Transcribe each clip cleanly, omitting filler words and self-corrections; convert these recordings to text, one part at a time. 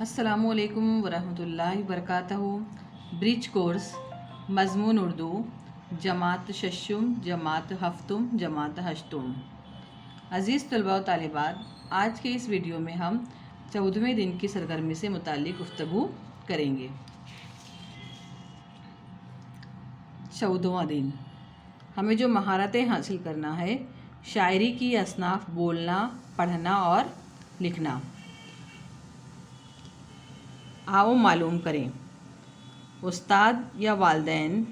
अस्सलामुअलैकुम वरहमतुल्लाहि वबरकातुहू। Bridge course मज़मून Urdu जमात शशुम जमात हफ्तुम जमात हश्तुम। अज़ीज़ तलबा व तालिबात, आज के इस वीडियो में हम 14वें दिन की सरगर्मी से मुताल्लिक़ गुफ्तगू करेंगे। 14वां दिन हमें जो महारतें हासिल करना है, शायरी की असनाफ़ बोलना, पढ़ना और लिखना। आओ मालूम करें। उस्ताद या वालिदैन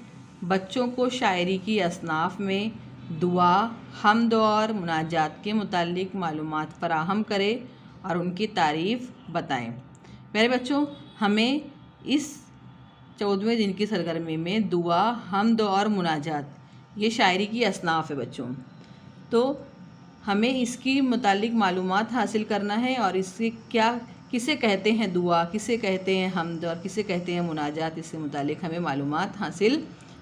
बच्चों को शायरी की असनाफ़ में दुआ, हम्द और मुनाजात के मुताल्लिक़ मालूमात फ़राहम करें और उनकी तारीफ़ बताएं। प्यारे बच्चों, हमें इस 14वें दिन की सरगर्मी में दुआ, हम्द और मुनाजात ये शायरी की असनाफ़ है बच्चों। तो हमें इसकी मुताल्लिक़ मालूमात हासिल करना है और इससे किसे कहते हैं दुआ, किसे कहते हैं हम्द और किसे कहते हैं मुनाजात, इससे मुताल्लिक़ हमें मालूमात हासिल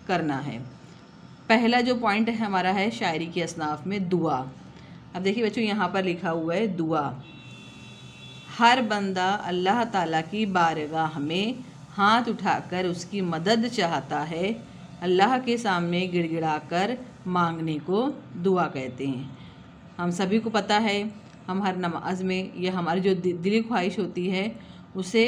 करना है। पहला जो पॉइंट है हमारा है शायरी की असनाफ़ में दुआ। अब देखिए बच्चों, यहाँ पर लिखा हुआ है दुआ। हर बंदा अल्लाह ताला की बारगाह में हाथ उठाकर उसकी मदद चाहता है। अल्लाह के सामने गिड़गिड़ाकर मांगने को दुआ कहते हैं। हम सभी को पता है, हम हर नमाज में या हमारी जो दिली ख्वाहिश होती है उसे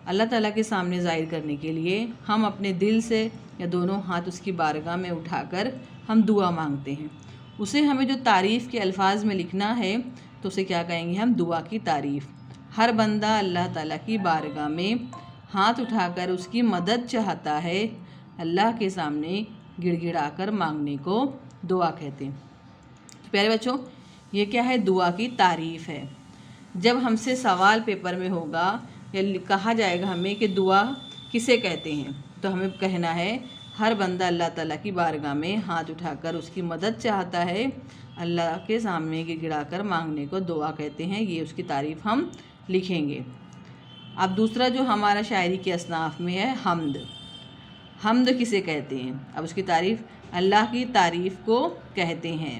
अल्लाह ताला के सामने ज़ाहिर करने के लिए हम अपने दिल से या दोनों हाथ उसकी बारगाह में उठाकर हम दुआ मांगते हैं। उसे हमें जो तारीफ़ के अल्फाज में लिखना है तो उसे क्या कहेंगे हम? दुआ की तारीफ़। हर बंदा अल्लाह ताला की बारगाह में हाथ उठाकर उसकी मदद चाहता है। अल्लाह के सामने गिड़गिड़ाकर मांगने को दुआ कहते हैं। तो प्यारे बच्चों, ये क्या है? दुआ की तारीफ़ है। जब हमसे सवाल पेपर में होगा या कहा जाएगा हमें कि दुआ किसे कहते हैं, तो हमें कहना है हर बंदा अल्लाह ताला की बारगाह में हाथ उठाकर उसकी मदद चाहता है। अल्लाह के सामने गिड़गिड़ाकर मांगने को दुआ कहते हैं। ये उसकी तारीफ़ हम लिखेंगे। अब दूसरा जो हमारा शायरी के असनाफ़ में है हम्द। हम्द किसे कहते हैं? अब उसकी तारीफ़ अल्लाह की तारीफ़ को कहते हैं।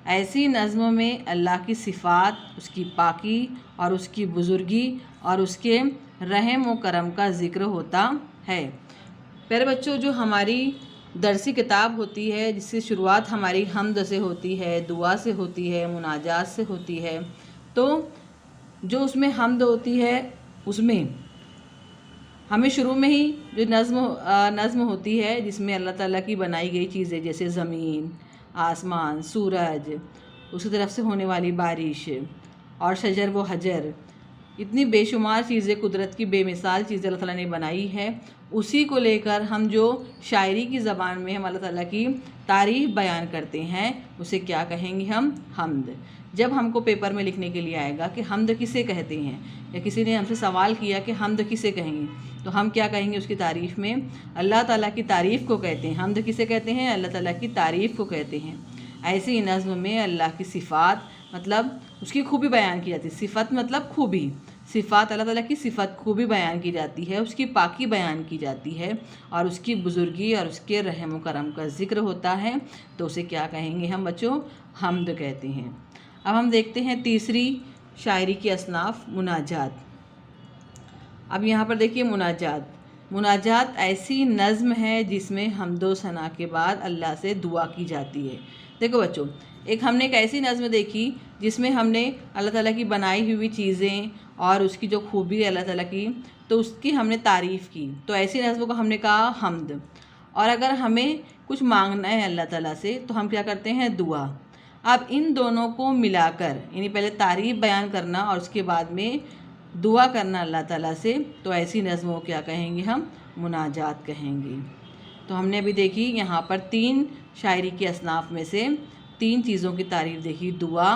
ऐसी नज़्म में अल्लाह की सिफ़ात, उसकी पाकी और उसकी बुज़ुर्गी और उसके रहम व करम का ज़िक्र होता है। प्यारे बच्चों, जो हमारी दरसी किताब होती है जिसकी शुरुआत हमारी हम्द से होती है, दुआ से होती है, मुनाजात से होती है, तो जो उसमें हम्द होती है उसमें हमें शुरू में ही जो नज़्म होती है जिसमें अल्लाह ताला की बनाई गई चीज़ें जैसे ज़मीन, आसमान, सूरज, उसकी तरफ से होने वाली बारिश और शजर व हजर, इतनी बेशुमार चीज़ें, कुदरत की बेमिसाल चीज़ें अल्लाह ताला ने बनाई है, उसी को लेकर हम जो शायरी की ज़बान में हम अल्लाह ताला की तारीफ़ बयान करते हैं उसे क्या कहेंगे हम? हम्द। जब हमको पेपर में लिखने के लिए आएगा कि हम्द किसे कहते हैं या किसी ने हमसे सवाल किया कि हम्द किसे कहेंगे, तो हम क्या कहेंगे उसकी तारीफ़ में? अल्लाह ताला की तारीफ़ को कहते हैं। हम्द किसे कहते हैं? अल्लाह ताला की तारीफ़ को कहते हैं। ऐसी नज़्म में अल्लाह की सिफ़ात मतलब उसकी खूबी बयान की जाती है। सिफ़त मतलब खूबी, सिफ़ात अल्लाह ताला की सिफ़त खूबी बयान की जाती है, उसकी पाकी बयान की जाती है और उसकी बुज़ुर्गी और उसके रहम व करम का ज़िक्र होता है, तो उसे क्या कहेंगे हम बच्चों? हम्द कहते हैं। अब हम देखते हैं तीसरी शायरी की असनाफ़ मुनाजात। अब यहाँ पर देखिए मुनाजात। मुनाजात ऐसी नज़्म है जिसमें हम्दो सना के बाद अल्लाह से दुआ की जाती है। देखो बच्चों, हमने एक ऐसी नज़्म देखी जिसमें हमने अल्लाह ताला की बनाई हुई चीज़ें और उसकी जो खूबी है अल्लाह ताला की, तो उसकी हमने तारीफ़ की, तो ऐसी नज़्म को हमने कहा हम्द। और अगर हमें कुछ मांगना है अल्लाह ताला से तो हम क्या करते हैं? दुआ। अब इन दोनों को मिलाकर, यानी पहले तारीफ़ बयान करना और उसके बाद में दुआ करना अल्लाह ताला से, तो ऐसी नज़्मों को क्या कहेंगे हम? मुनाजात कहेंगे। तो हमने अभी देखी यहाँ पर 3 शायरी के असनाफ़ में से 3 चीज़ों की तारीफ़ देखी, दुआ,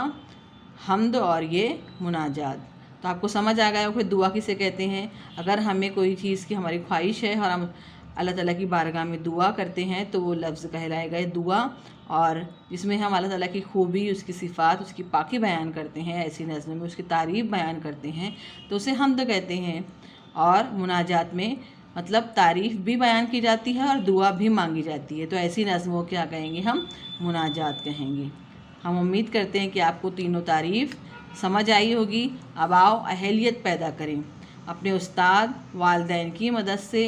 हम्द और ये मुनाजात। तो आपको समझ आ गया हो कि दुआ किसे कहते हैं। अगर हमें कोई चीज़ की हमारी ख्वाहिश है और हम अल्लाह ताला की बारगाह में दुआ करते हैं तो वो लफ्ज़ कहलाएगा दुआ, और जिसमें हम अल्लाह ताला की खूबी, उसकी सिफ़ात, उसकी पाकी बयान करते हैं, ऐसी नज़्म में उसकी तारीफ़ बयान करते हैं, तो उसे हम्द कहते हैं। और मुनाजात में मतलब तारीफ़ भी बयान की जाती है और दुआ भी मांगी जाती है, तो ऐसी नज़्मों क्या कहेंगे हम? मुनाजात कहेंगे। हम उम्मीद करते हैं कि आपको तीनों तारीफ़ समझ आई होगी। अब आओ अहलियत पैदा करें। अपने उस्ताद वालिदैन की मदद से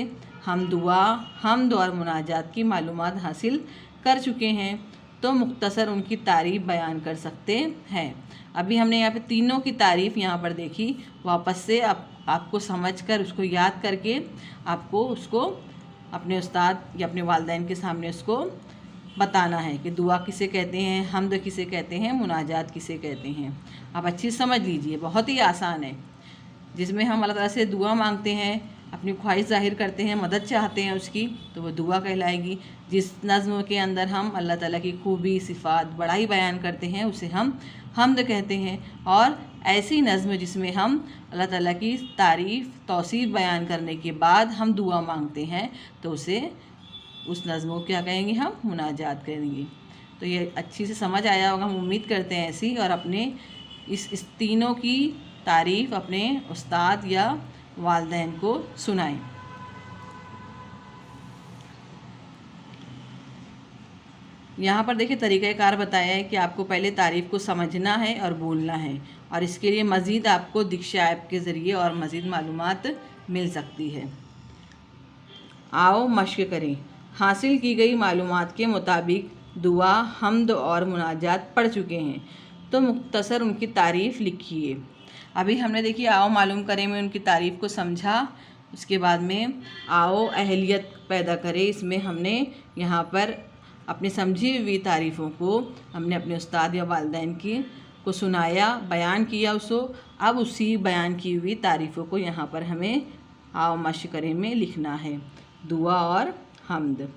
हम दुआ, हम्द और मुनाजात की मालूमात हासिल कर चुके हैं, तो मुख्तसर उनकी तारीफ़ बयान कर सकते हैं। अभी हमने यहाँ पे तीनों की तारीफ़ यहाँ पर देखी। वापस से आपको समझकर उसको याद करके आपको उसको अपने उस्ताद या अपने वालिदैन के सामने उसको बताना है कि दुआ किसे कहते हैं, हम्द किसे कहते हैं, मुनाजात किसे कहते हैं। आप अच्छी समझ लीजिए, बहुत ही आसान है, जिसमें हम अल्लाह ताला से दुआ मांगते हैं, अपनी ख्वाहिश ज़ाहिर करते हैं, मदद चाहते हैं उसकी, तो वो दुआ कहलाएगी। जिस नज़्म के अंदर हम अल्लाह ताला की खूबी, सिफ़ात, बड़ाई बयान करते हैं उसे हम हम्द कहते हैं। और ऐसी नज़्म जिसमें हम अल्लाह ताला की तारीफ़, तौसीफ़ बयान करने के बाद हम दुआ मांगते हैं, तो उस नज़्म को क्या कहेंगे, हम मुनाजात करेंगे। तो ये अच्छी से समझ आया होगा, हम उम्मीद करते हैं ऐसी। और अपने इस तीनों की तारीफ़ अपने उस्ताद या वालिदैन को सुनाएं। यहाँ पर देखिए तरीक़ाकार बताया है कि आपको पहले तारीफ़ को समझना है और बोलना है, और इसके लिए मज़ीद आपको दीक्षा ऐप के ज़रिए और मज़ीद मालूमात मिल सकती है। आओ मश्क करें। हासिल की गई मालूमात के मुताबिक दुआ, हम्द और मुनाजात पढ़ चुके हैं, तो मुख्तसर उनकी तारीफ़ लिखिए। अभी हमने देखिए आओ मालूम करें में उनकी तारीफ़ को समझा। उसके बाद में आओ अहलियत पैदा करें, इसमें हमने यहाँ पर अपनी समझी हुई तारीफ़ों को हमने अपने उस्ताद या वालिदैन को सुनाया, बयान किया उसको। अब उसी बयान की हुई तारीफ़ों को यहाँ पर हमें आओ मश्क करें में लिखना है, दुआ और हम्द।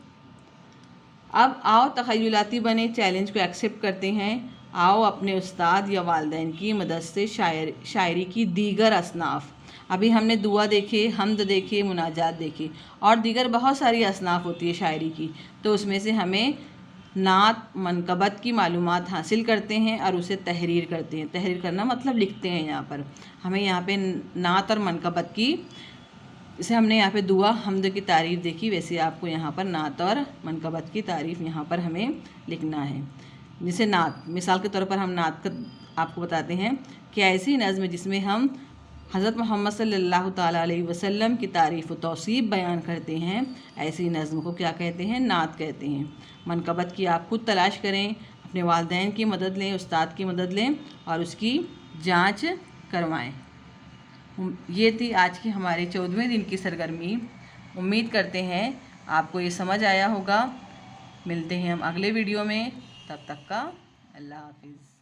अब आओ तख़य्युलाती बने, चैलेंज को एक्सेप्ट करते हैं। आओ अपने उस्ताद या वालिदैन की मदद से शायरी की दीगर असनाफ़, अभी हमने दुआ देखे, हम्द देखे, मुनाजात देखे, और दीगर बहुत सारी असनाफ़ होती है शायरी की, तो उसमें से हमें नात, मनकबत की मालूमात हासिल करते हैं और उसे तहरीर करते हैं। तहरीर करना मतलब लिखते हैं। यहाँ पर हमें यहाँ पे नात और मनकबत की, जैसे हमने यहाँ पे दुआ, हम्द की तारीफ़ देखी, वैसे आपको यहाँ पर नात और मनकबत की तारीफ़ यहाँ पर हमें लिखना है। जैसे नात, मिसाल के तौर पर हम नात का आपको बताते हैं कि ऐसी नज़्म जिसमें हम हज़रत मोहम्मद सल्लल्लाहु ताला अलैहि वसल्लम की तारीफ़ व तौसीफ़ बयान करते हैं, ऐसी नज़्म को क्या कहते हैं, नात कहते हैं। मनकबत की आप खुद तलाश करें, अपने वालिदैन की मदद लें, उस्ताद की मदद लें और उसकी जांच करवाएं। ये थी आज की हमारे 14वें दिन की सरगर्मी। उम्मीद करते हैं आपको ये समझ आया होगा। मिलते हैं हम अगले वीडियो में, तब तक का अल्लाह हाफिज़।